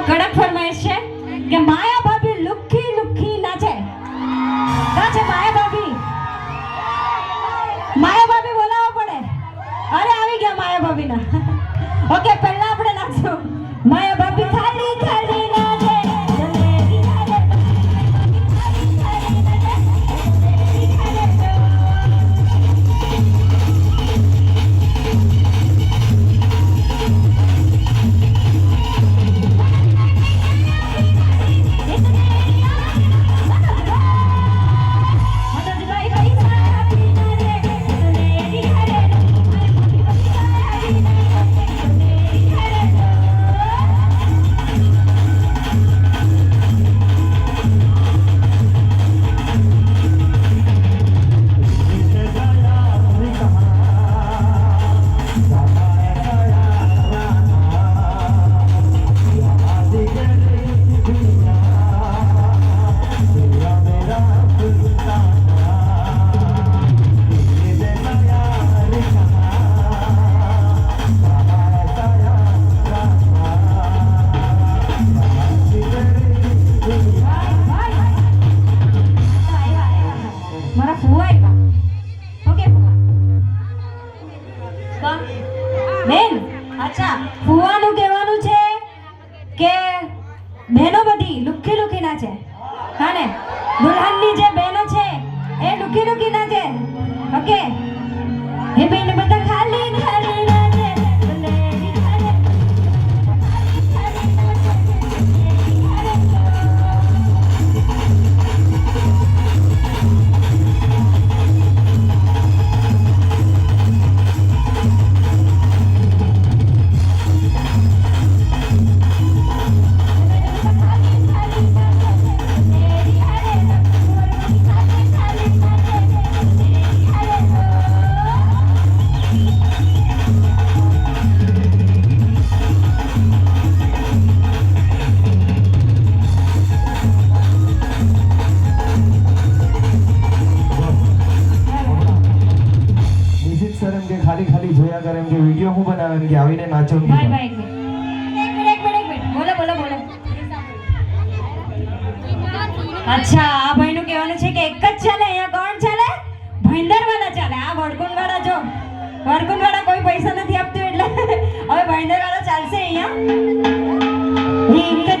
કડક ફરમાઈશ છે કે માયા ભાભી લુખી લુખી નાચે. કા છે માયા ભાભી? માયા ભાભી બોલાવવા પડે. અરે આવી ગયા માયા ભાભીના. ઓકે, પહેલા આપણે નાચશું. માયા ભાભી ખાલી ખાલી નાચે. બેન, અચ્છા, ફુવાનું કહેવાનું છે કે બહેનો બધી લુખી લુખી નાચે. હા ને, દુલ્હનની જે બહેનો છે એ લુખી લુખી નાચે. ઓકે, એ બેન બધા ખાલી ખાલી નાચે. ખાલી ખાલી જોયા કરે એમ કે વિડિયો હું બનાવે એમ કે આવીને નાચો. ભાઈ ભાઈ એક મિનિટ બોલો બોલો બોલો. અચ્છા, આ ભાઈનું કહેવાનું છે કે એક જ ચાલે. અહીંયા કોણ ચાલે? ભાઈંદરવાળા ચાલે. આ વડકુંડવાળા જો, વડકુંડવાળા કોઈ પૈસા નથી આપતું એટલે હવે ભાઈંદરવાળા ચાલશે અહીંયા. એક જ